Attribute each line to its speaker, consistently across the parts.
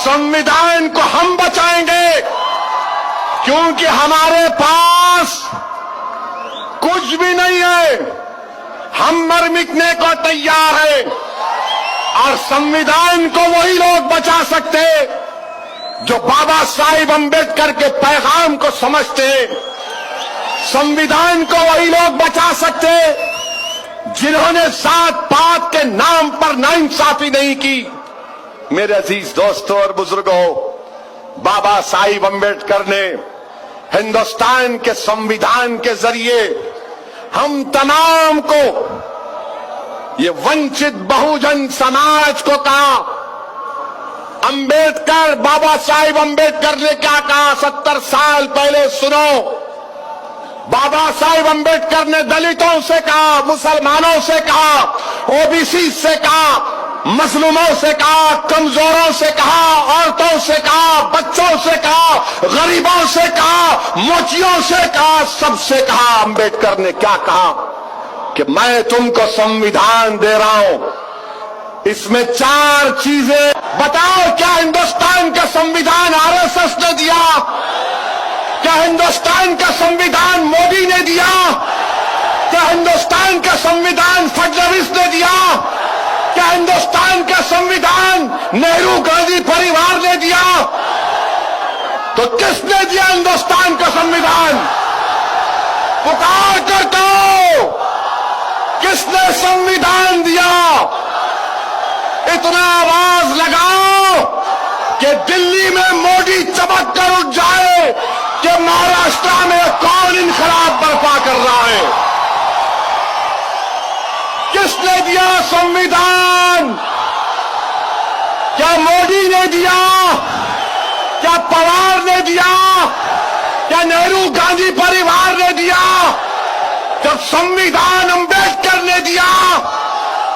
Speaker 1: संविधान को हम बचाएंगे, क्योंकि हमारे पास कुछ भी नहीं है। हम मर मिटने को तैयार है, और संविधान को वही लोग बचा सकते जो बाबा साहिब अम्बेडकर के पैगाम को समझते। संविधान को वही लोग बचा सकते जिन्होंने जात पात के नाम पर नाइंसाफी नहीं की। मेरे अजीज दोस्तों और बुजुर्गों, बाबा साहिब अम्बेडकर ने हिंदुस्तान के संविधान के जरिए हम तमाम को, ये वंचित बहुजन समाज को कहा। अम्बेडकर, बाबा साहिब अम्बेडकर ने क्या कहा 70 साल पहले, सुनो। बाबा साहिब अम्बेडकर ने दलितों से कहा, मुसलमानों से कहा, ओबीसी से कहा, मजलूमों से कहा, कमजोरों से कहा, औरतों से कहा, बच्चों से कहा, गरीबों से कहा, मोचियों से कहा, सबसे कहा। अम्बेडकर ने क्या कहा कि मैं तुमको संविधान दे रहा हूं, इसमें 4 चीजें बताओ। क्या हिंदुस्तान का संविधान आरएसएस ने दिया? क्या हिंदुस्तान का संविधान मोदी ने दिया? क्या हिंदुस्तान का संविधान फडणवीस ने दिया? क्या हिंदुस्तान का संविधान नेहरू गांधी परिवार ने दिया? तो किसने दिया हिंदुस्तान का संविधान? पुकार करता हूं, किसने संविधान दिया? इतना आवाज लगाओ कि दिल्ली में मोदी चमक कर उठ जाए कि महाराष्ट्र में कौन इनकलाब बर्पा कर रहा है। किसने दिया संविधान? क्या मोदी ने दिया? क्या पवार ने दिया? क्या नेहरू गांधी परिवार ने दिया? जब संविधान अम्बेडकर ने दिया,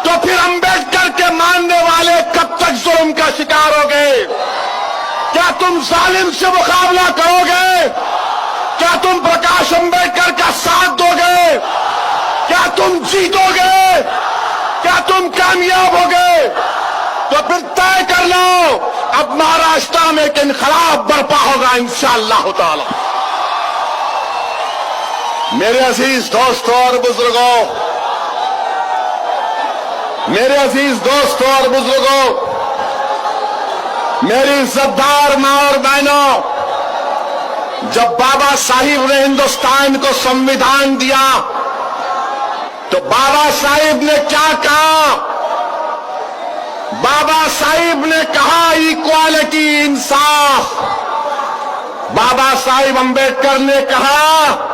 Speaker 1: तो फिर अम्बेडकर के मानने वाले कब तक जुल्म का शिकार हो गए? क्या तुम जालिम से मुकाबला करोगे? क्या तुम प्रकाश अम्बेडकर का साथ दोगे? क्या तुम जीतोगे? क्या तुम कामयाब होगे? तो फिर तय कर लो, अब महाराष्ट्र में एक इनकलाब बर्पा होगा इंशाअल्लाह ताला। मेरे अजीज दोस्तों और बुजुर्गों, मेरे अजीज दोस्तों और बुजुर्गों, मेरी इज्जतदार मां और बहनों, जब बाबा साहिब ने हिंदुस्तान को संविधान दिया, तो बाबा साहिब ने क्या कहा? बाबा साहिब ने कहा इक्वालिटी, इंसाफ। बाबा साहिब अम्बेडकर ने कहा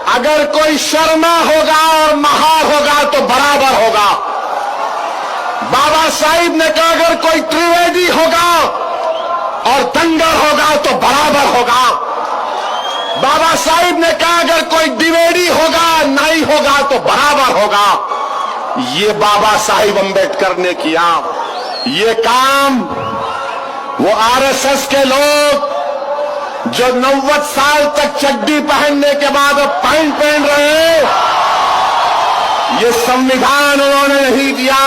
Speaker 1: अगर कोई शर्मा होगा और महार होगा तो बराबर होगा। बाबा साहिब ने कहा अगर कोई त्रिवेदी होगा और दंगर होगा तो बराबर होगा। बाबा साहिब ने कहा अगर कोई द्विवेदी होगा, नाई होगा तो बराबर होगा। ये बाबा साहिब अम्बेडकर ने किया। ये काम वो आरएसएस के लोग जो 90 साल तक चड्डी पहनने के बाद अब पैंट पहन रहे हैं, ये संविधान उन्होंने नहीं दिया।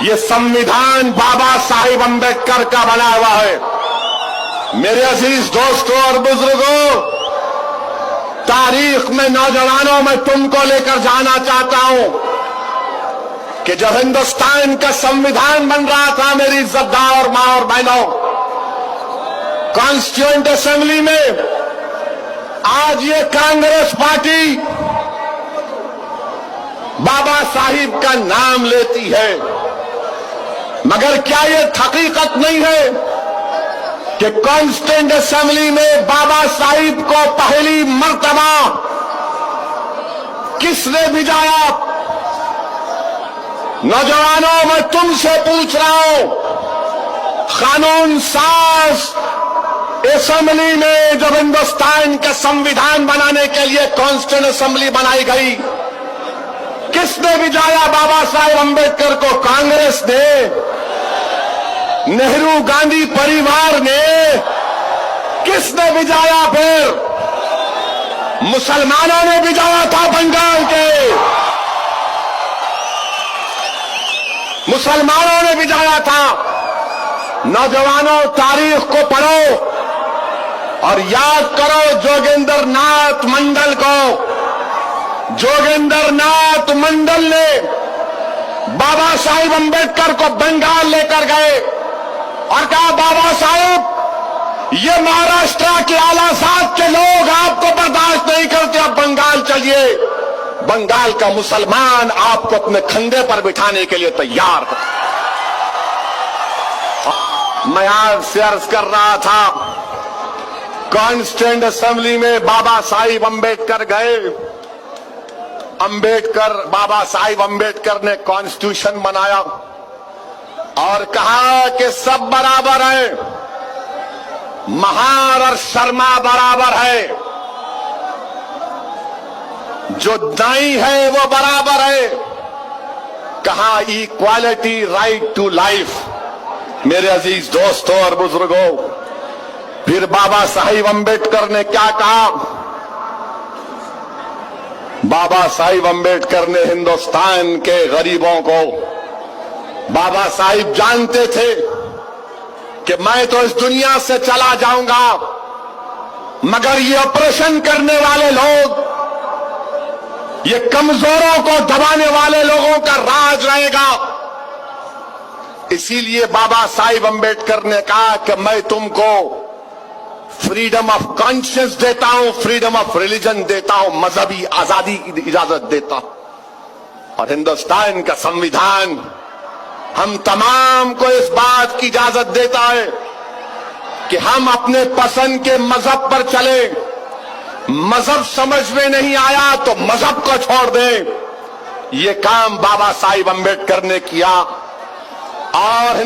Speaker 1: ये संविधान बाबा साहिब अम्बेडकर का बना हुआ है। मेरे अजीज दोस्तों और बुजुर्गों, तारीख में नौजवानों, मैं तुमको लेकर जाना चाहता हूं कि जब हिंदुस्तान का संविधान बन रहा था, मेरी इज्जतदार मां और बहनों, कॉन्स्टिट्यूएंट असेंबली में आज ये कांग्रेस पार्टी बाबा साहिब का नाम लेती है, मगर क्या ये हकीकत नहीं है कि कॉन्स्टिट्यूएंट असेंबली में बाबा साहिब को पहली मर्तबा किसने भिजाया? नौजवानों, मैं तुमसे पूछ रहा हूं, कानून साज असेंबली में जब हिंदुस्तान का संविधान बनाने के लिए कॉन्स्टिट्यूएंट असेंबली बनाई गई, किसने भिजाया बाबा साहेब अम्बेडकर को? कांग्रेस ने? नेहरू गांधी परिवार ने? किसने भिजाया? फिर मुसलमानों ने भिजाया था। बंगाल के मुसलमानों ने भिजाया था। नौजवानों, तारीख को पढ़ो और याद करो जोगेंद्र नाथ मंडल को। जोगेंद्र नाथ मंडल ने बाबा साहिब अंबेडकर को बंगाल लेकर गए और कहा, बाबा साहिब, ये महाराष्ट्र के आलासाद के लोग आपको बर्दाश्त नहीं करते, अब बंगाल चलिए। बंगाल का मुसलमान आपको अपने कंधे पर बिठाने के लिए तैयार है। मैं आज से अर्ज कर रहा था, कॉन्स्टिट्यूएंट असेंबली में बाबा साहिब अंबेडकर गए। बाबा साहिब अंबेडकर ने कॉन्स्टिट्यूशन बनाया और कहा कि सब बराबर है, महार और शर्मा बराबर है, जो दाई है वो बराबर है। कहा इक्वालिटी, राइट टू लाइफ। मेरे अजीज दोस्तों और बुजुर्गों, फिर बाबा साहिब अंबेडकर ने क्या कहा? बाबा साहिब अंबेडकर ने हिंदुस्तान के गरीबों को, बाबा साहिब जानते थे कि मैं तो इस दुनिया से चला जाऊंगा, मगर ये ऑपरेशन करने वाले लोग, ये कमजोरों को दबाने वाले लोगों का राज रहेगा। इसीलिए बाबा साहिब अंबेडकर ने कहा कि मैं तुमको फ्रीडम ऑफ कॉन्शियस देता हूं, फ्रीडम ऑफ रिलीजन देता हूं, मजहबी आजादी की इजाजत देता हूं। और हिंदुस्तान का संविधान हम तमाम को इस बात की इजाजत देता है कि हम अपने पसंद के मजहब पर चले। मजहब समझ में नहीं आया तो मजहब को छोड़ दें। ये काम बाबा साहिब अंबेडकर ने किया और